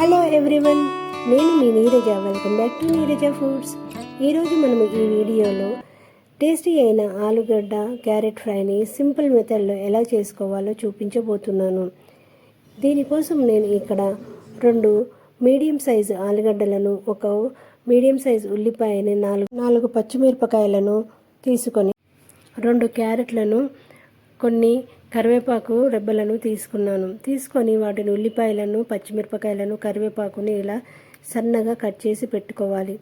Hello everyone, నేను మీ Neeraja. Welcome back to Neeraja foods. ఈరోజు మనము ఈ వీడియోలో టేస్టీ అయిన ఆలుగడ్డ క్యారెట్ ఫ్రైని సింపుల్ మెథడ్లో ఎలా చేసుకోవాలో చూపించబోతున్నాను. దీనికోసం నేను ఇక్కడ 2 మీడియం సైజు ఆలుగడ్డలను, ఒక మీడియం సైజు ఉల్లిపాయని, 4 పచ్చిమిరపకాయలను తీసుకొని 2 క్యారెట్లను, కొన్ని కరివేపాకు రెబ్బలను తీసుకొని వాటిని ఉల్లిపాయలను, పచ్చిమిరపకాయలను, కరివేపాకుని ఇలా సన్నగా కట్ చేసి పెట్టుకోవాలి.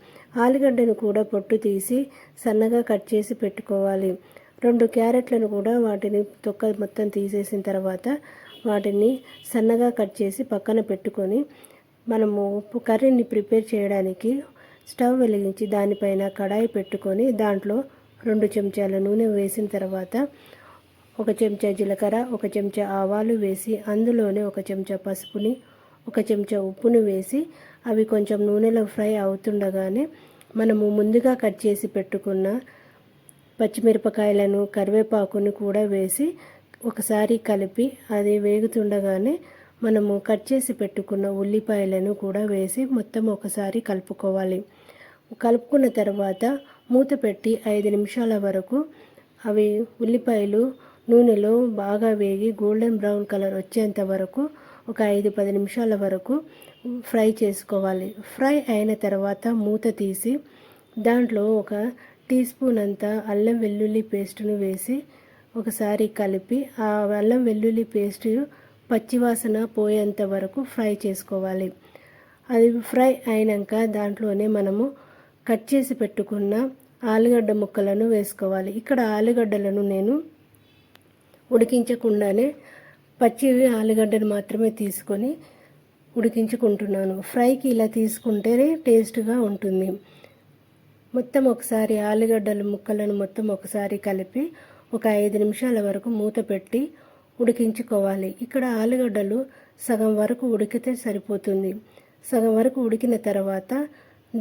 ఆలుగడ్డను కూడా పొట్టు తీసి సన్నగా కట్ చేసి పెట్టుకోవాలి. 2 క్యారెట్లను కూడా వాటిని తొక్క మొత్తం తీసేసిన తర్వాత వాటిని సన్నగా కట్ చేసి పక్కన పెట్టుకొని మనము కర్రీని ప్రిపేర్ చేయడానికి స్టవ్ వెలిగించి దానిపైన కడాయి పెట్టుకొని దాంట్లో 2 చెంచాల నూనె వేసిన తర్వాత 1 చెంచా జీలకర్ర, 1 చెంచా ఆవాలు వేసి అందులోనే 1 చెంచా పసుపుని, 1 చెంచా ఉప్పును వేసి అవి కొంచెం నూనెలో ఫ్రై అవుతుండగానే మనము ముందుగా కట్ చేసి పెట్టుకున్న పచ్చిమిరపకాయలను, కరివేపాకుని కూడా వేసి ఒకసారి కలిపి అది వేగుతుండగానే మనము కట్ చేసి పెట్టుకున్న ఉల్లిపాయలను కూడా వేసి మొత్తం ఒకసారి కలుపుకోవాలి. కలుపుకున్న తర్వాత మూత పెట్టి 5 నిమిషాల వరకు అవి ఉల్లిపాయలు నూనెలో బాగా వేగి గోల్డెన్ బ్రౌన్ కలర్ వచ్చేంత వరకు ఒక 5-10 నిమిషాల వరకు ఫ్రై చేసుకోవాలి. ఫ్రై అయిన తర్వాత మూత తీసి దాంట్లో 1 టీ స్పూన్ అంత అల్లం వెల్లుల్లి పేస్టును వేసి ఒకసారి కలిపి ఆ అల్లం వెల్లుల్లి పేస్ట్ పచ్చివాసన పోయేంత వరకు ఫ్రై చేసుకోవాలి. అది ఫ్రై అయినాక దాంట్లోనే మనము కట్ చేసి పెట్టుకున్న ఆలుగడ్డ ముక్కలను వేసుకోవాలి. ఇక్కడ ఆలుగడ్డలను నేను ఉడికించకుండానే పచ్చి ఆలుగడ్డను మాత్రమే తీసుకొని ఉడికించుకుంటున్నాను. ఫ్రైకి ఇలా తీసుకుంటేనే టేస్ట్గా ఉంటుంది. మొత్తం ఒకసారి ఆలుగడ్డల ముక్కలను మొత్తం ఒకసారి కలిపి ఒక 5 నిమిషాల వరకు మూత పెట్టి ఉడికించుకోవాలి. ఇక్కడ ఆలుగడ్డలు సగం వరకు ఉడికితే సరిపోతుంది. సగం వరకు ఉడికిన తర్వాత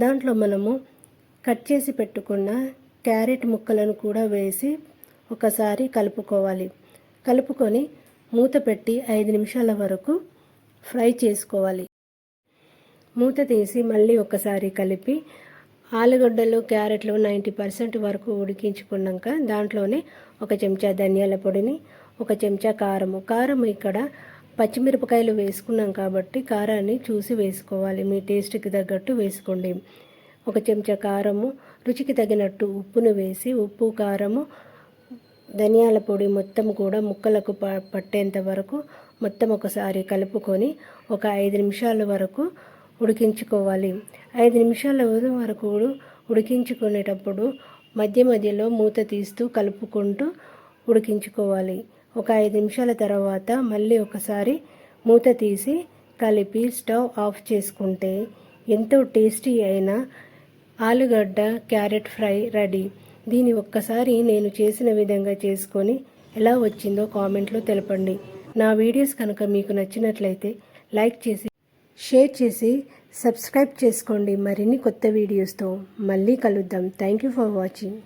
దాంట్లో మనము కట్ చేసి పెట్టుకున్న క్యారెట్ ముక్కలను కూడా వేసి ఒకసారి కలుపుకోవాలి. కలుపుకొని మూత పెట్టి 5 నిమిషాల వరకు ఫ్రై చేసుకోవాలి. మూత తీసి మళ్ళీ ఒకసారి కలిపి ఆలుగడ్డలు, క్యారెట్లు 90% వరకు ఉడికించుకున్నాక దాంట్లోనే 1 చెంచా ధనియాల పొడిని, 1 చెంచా కారం ఇక్కడ పచ్చిమిరపకాయలు వేసుకున్నాం కాబట్టి కారాన్ని చూసి వేసుకోవాలి. మీ టేస్ట్కి తగ్గట్టు వేసుకోండి. 1 చెంచా కారము, రుచికి తగినట్టు ఉప్పును వేసి ఉప్పు, కారము, ధనియాల పొడి మొత్తం కూడా ముక్కలకు పట్టేంత వరకు మొత్తం ఒకసారి కలుపుకొని ఒక 5 నిమిషాల వరకు ఉడికించుకోవాలి. 5 నిమిషాల వరకు ఉడికించుకునేటప్పుడు మధ్య మధ్యలో మూత తీస్తూ కలుపుకుంటూ ఉడికించుకోవాలి. ఒక 5 నిమిషాల తర్వాత మళ్ళీ ఒకసారి మూత తీసి కలిపి స్టవ్ ఆఫ్ చేసుకుంటే ఎంతో టేస్టీ అయిన ఆలుగడ్డ క్యారెట్ ఫ్రై రెడీ. దీన్ని ఒక్కసారి నేను చేసిన విధంగా చేసుకొని ఎలా వచ్చిందో కామెంట్లో తెలపండి. నా వీడియోస్ కనుక మీకు నచ్చినట్లయితే లైక్ చేసి, షేర్ చేసి, సబ్స్క్రైబ్ చేసుకోండి. మరిన్ని కొత్త వీడియోస్తో మళ్ళీ కలుద్దాం. Thank you for watching.